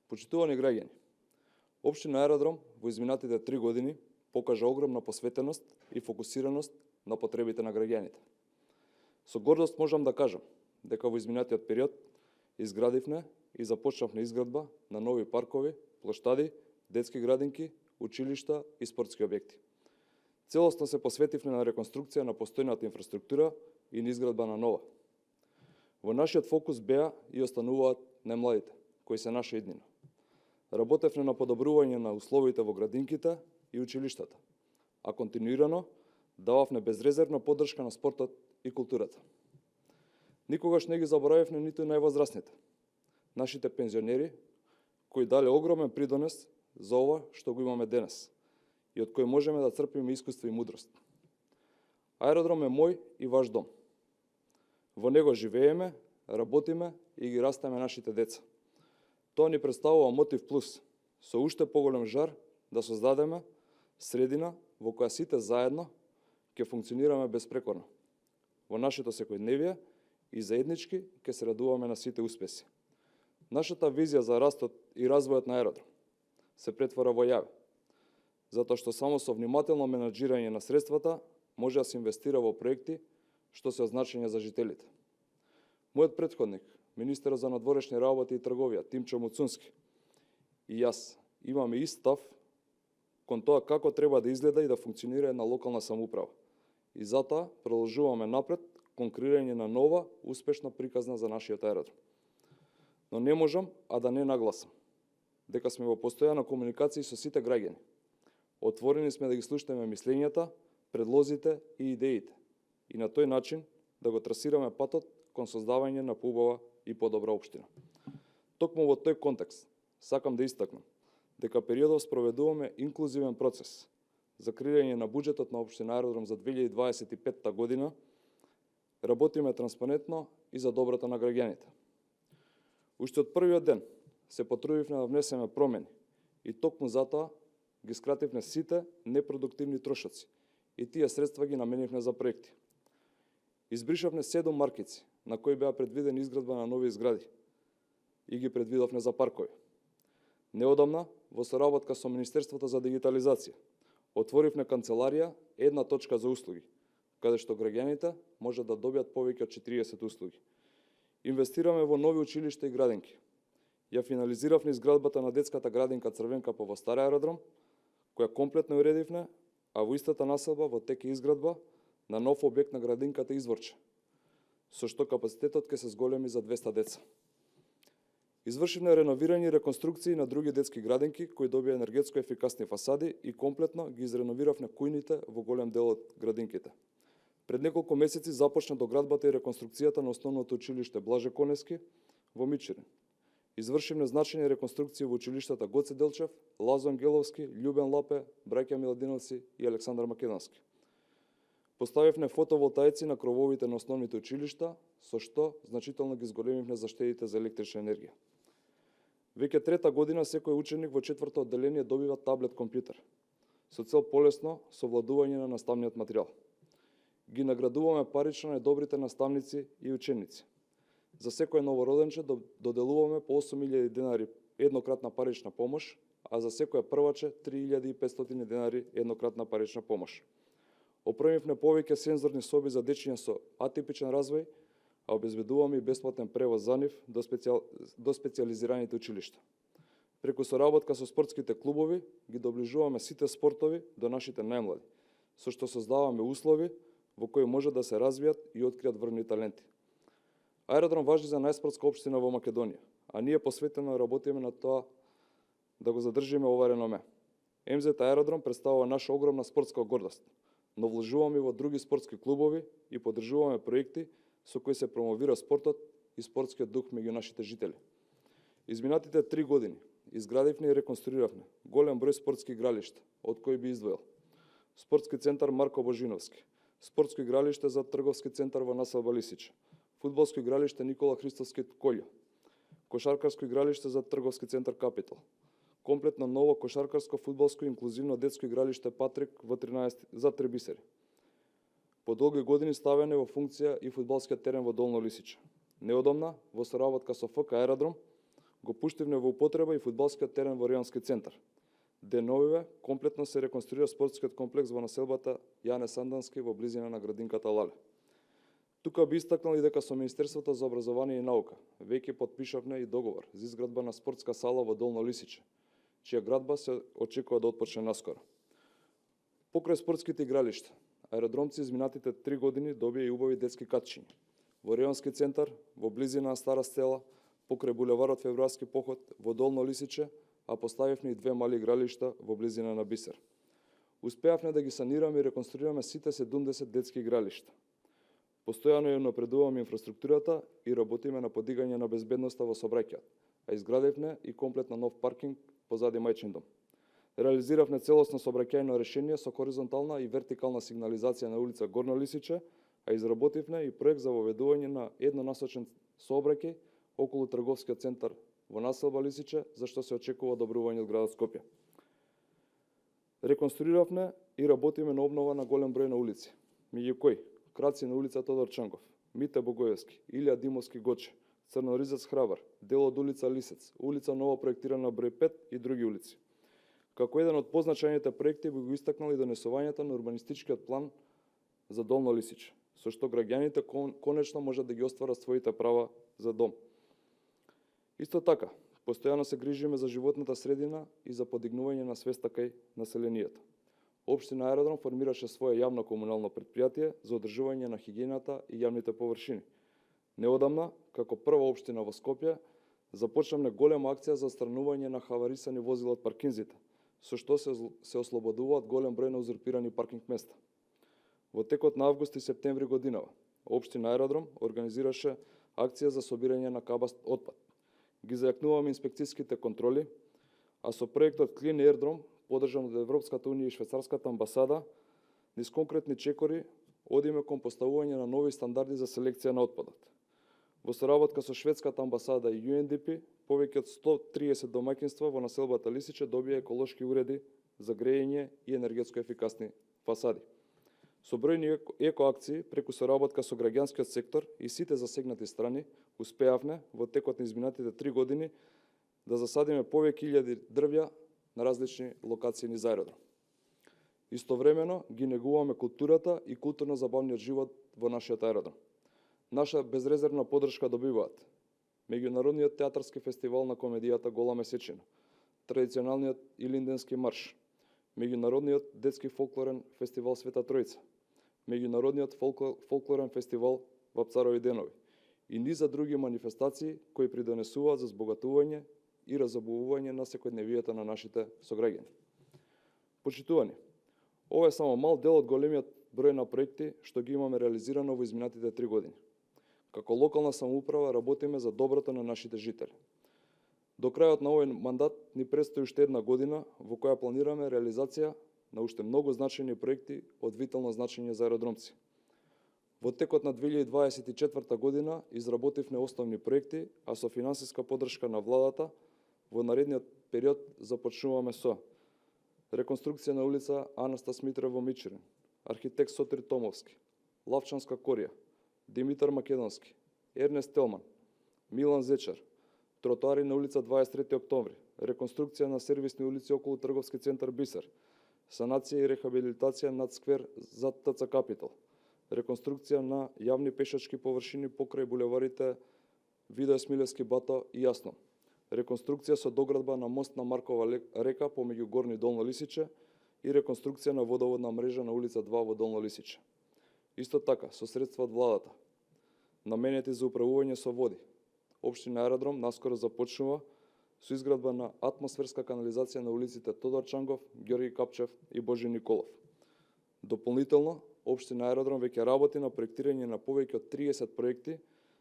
Почитувани граѓани, Општина Аеродром во изминатите 3 години покажа огромна посветеност и фокусираност на потребите на граѓаните. Со гордост можам да кажам дека во изминатиот период изградивме и започнавме изградба на нови паркови, плоштади, детски градинки, училишта и спортски објекти. Целосно се посветивме на реконструкција на постојната инфраструктура и на изградба на нова. Во нашиот фокус беа и остануваат најмладите, кои се наша иднина. Работевме на подобрување на условите во градинките и училиштата, а континуирано дававме безрезервна поддршка на спортот и културата. Никогаш не ги заборавивме ниту највозрасните, нашите пензионери, кои дале огромен придонес за ова што го имаме денес и од кој можеме да црпиме искуство и мудрост. Аеродром е мој и ваш дом. Во него живееме, работиме и ги растеме нашите деца. Тоа ни представува мотив плюс, со уште поголем жар да создадеме средина во која сите заедно ќе функционираме безпрекорно. Во нашето секојдневие и заеднички ќе се радуваме на сите успеси. Нашата визија за растот и развојот на аеродром се претвора во јаве, затоа што само со внимателно менаџирање на средствата може да се инвестира во проекти што се од значење за жителите. Мојот претходник, министерот за надворешни работи и трговија, Тимчо Муцунски, и јас имаме ист став кон тоа како треба да изгледа и да функционира една локална самоуправа. И затоа продолжуваме напред кон креирање на нова, успешна приказна за нашиот аеродром. Но не можам, а да не нагласам дека сме во постојана комуникација со сите граѓани. Отворени сме да ги слушнеме мислењата, предлозите и идеите и на тој начин да го трасираме патот кон создавање на поубава и подобра општина. Токму во тој контекст сакам да истакнам дека периодов спроведуваме инклузивен процес за креирање на буџетот на општина Аеродром за 2025 година. Работиме транспарентно и за доброто на граѓаните. Уште од првиот ден се потрудивме да внесеме промени и токму затоа ги скративме сите непродуктивни трошоци и тие средства ги наменивме за проекти. Избришавме 7 маркици на кои беа предвидени изградба на нови згради и ги предвидовме за паркови. Неодамна, во соработка со Министерството за дигитализација, отворивме канцеларија една точка за услуги, каде што граѓаните може да добијат повеќе од 40 услуги. Инвестираме во нови училишта и градинки. Ја финализиравме изградбата на детската градинка Црвенкапа во Стар Аеродром, која комплетно уредивме, а во истата населба во тек е изградба на нов објект на градинката Изворче, со што капацитетот ќе се зголеми за 200 деца. Извршивме реновирање и реконструкции на други детски градинки кои добија енергетско ефикасни фасади и комплетно ги изреновиравме кујните во голем дел од градинките. Пред неколку месеци започна доградбата и реконструкцијата на основното училиште Блаже Коневски во Мичурин. Извршивме значајни реконструкции во училиштата Гоце Делчев, Лазо Ангеловски, Љубен Лапе, браќа Миладиновци и Александар Македонски. Поставивме фотоволтаици на крововите на основните училишта, со што значително ги зголемивме заштедите за електрична енергија. Веќе трета година секој ученик во 4-то одделение добива таблет компјутер, со цел полесно совладување на наставниот материјал. Ги наградуваме парично најдобрите наставници и ученици. За секој новороденче доделуваме по 8.000 денари еднократна парична помош, а за секоја прваче 3.500 денари еднократна парична помош. Опремивме повеќе сензорни соби за дечиња со атипичен развој, а обезбедуваме и бесплатен превоз за нив до специјализираните училишта. Преку соработка со спортските клубови ги доближуваме сите спортови до нашите најмлади, со што создаваме услови во кои може да се развијат и откријат врвни таленти. Аеродром важи за најспортска општина во Македонија, а ние посветено работиме на тоа да го задржиме ова реноме. МЗ Аеродром представува наша огромна спортска гордост, но вложуваме во други спортски клубови и поддржуваме проекти со кои се промовира спортот и спортскиот дух меѓу нашите жители. Изминатите 3 години изградивме и реконструиравме голем број спортски игралишта, од кои би издвоил спортски центар Марко Божиновски, спортско игралиште за трговски центар во населба Лисиче, фудбалско игралиште Никола Христовски Колјо, кошаркарско игралиште за трговски центар Капитал, комплетно ново кошаркарско, фудбалско и инклузивно детско игралиште Патрик во 13 за Требисери. По долги години ставен е во функција и фудбалскиот терен во Долно Лисиче. Неодамна, во соработка со ФК Аеродром, го пуштивме во употреба и фудбалскиот терен во районски центар. Деновиве комплетно се реконструира спортскиот комплекс во населбата Јане Сандански во близина на градинката Лале. Тука би истакнал и дека со Министерството за образование и наука веќе потпишавме и договор за изградба на спортска сала во Долно Лисиче, чија градба се очекува да отпочне наскоро. Покрај спортските игралишта, аеродромци изминатите 3 години добија и убави детски катчиња. Во районски центар, во близина на Стара Стела, покрај булеварот Февруарски поход во Долно Лисиче, а поставивме и 2 мали игралишта во близина на Бисер. Успеавме да ги санираме и реконструираме сите 70 детски игралишта. Постојано ја напредуваме инфраструктурата и работиме на подигање на безбедноста во сообраќајот, а изградивме и комплетно нов паркинг позади мајчин дом. Реализиравме целосно сообраќајно решение со хоризонтална и вертикална сигнализација на улица Горно Лисиче, а изработивме и проект за воведување на еднонасочен сообраќај околу трговскиот центар во населба Лисиче, за што се очекува одобрување од градот Скопје. Реконструиравме и работиме на обнова на голем број на улици, меѓу кои краци на улица Тодор Чангов, Мите Богоевски, Илија Димовски Гоче, Црноризец Храбар, дел од улица Лисец, улица ново проектирана број 5 и други улици. Како еден од позначајните проекти би го истакнал и донесувањето на урбанистичкиот план за Долно Лисиче, со што граѓаните конечно можат да ги остварат своите права за дом. Исто така, постојано се грижиме за животната средина и за подигнување на свеста кај населението. Општина Аеродром формираше свое јавно комунално претпријатие за одржување на хигиената и јавните површини. Неодамна, како прва општина во Скопје, започнавме голема акција за отстранување на хаварисани возила од паркинзите, со што се ослободуваат голем број на узурпирани паркинг места. Во текот на август и септември годинава, општина Аеродром организираше акција за собирање на кабаст отпад. Ги зајакнуваме инспекцијските контроли, а со проектот Clean Airdrome, подржан од Европската унија и Швајцарската амбасада, низ конкретни чекори одиме кон поставување на нови стандарди за селекција на отпадот. Во соработка со Шведската амбасада и UNDP, повеќе од 130 домаќинства во населбата Лисиче добија еколошки уреди за грејење и енергетско ефикасни фасади. Со бројни екоакции, преку соработка со граѓанскиот сектор и сите засегнати страни, успеавме во текот на изминатите 3 години да засадиме повеќе илјади дрвја на различни локации низ аеродром. Истовремено ги негуваме културата и културно-забавниот живот во нашиот аеродром. Наша безрезервна поддршка добиваат Меѓународниот театарски фестивал на комедијата Гола месечина, традиционалниот Илинденски марш, Меѓународниот детски фолклорен фестивал Света Тројца, Меѓународниот фолклорен фестивал Вапцарови денови и низа други манифестации кои придонесуваат за збогатување и разобувување на секојдневието на нашите сограѓани. Почитувани, ова е само мал дел од големиот број на проекти што ги имаме реализирано во изминатите 3 години. Како локална самоуправа работиме за доброто на нашите жители. До крајот на овој мандат ни предстои уште една година во која планираме реализација на уште многу значајни проекти од витално значење за аеродромци. Во текот на 2024 година изработивме основни проекти, а со финансиска поддршка на владата во наредниот период започнуваме со реконструкција на улица Анастас Митрев во Мичурин, архитект Сотир Томовски, Лавчанска корија, Димитар Македонски, Ернест Телман, Милан Зечар, тротоари на улица 23 октомври, реконструкција на сервисни улици околу трговски центар Бисер, санација и рехабилитација над сквер зад ТЦ Капитал, реконструкција на јавни пешачки површини покрај булеварите Видој Смилевски Бато и Јасно, реконструкција со доградба на мост на Маркова река помеѓу Горни и Долно Лисиче и реконструкција на водоводна мрежа на улица 2 во Долно Лисиче. Исто така, со средства од владата, наменети за управување со води, општина Аеродром наскоро започнува со изградба на атмосферска канализација на улиците Тодор Чангов, Ѓорги Капчев и Божи Николов. Дополнително, општина Аеродром веќе работи на проектирање на повеќе од 30 проекти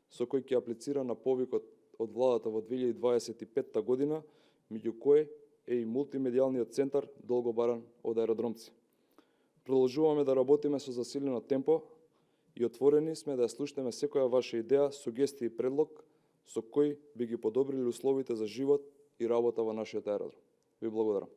со кои ќе аплицира на повикот од владата во 2025 година, меѓу кои е и мултимедијалниот центар долго баран од аеродромци. Продолжуваме да работиме со засилено темпо и отворени сме да ја слушнеме секоја ваша идеја, сугестија и предлог со кои би ги подобрили условите за живот и работа во нашиот аеродром. Ви благодарам.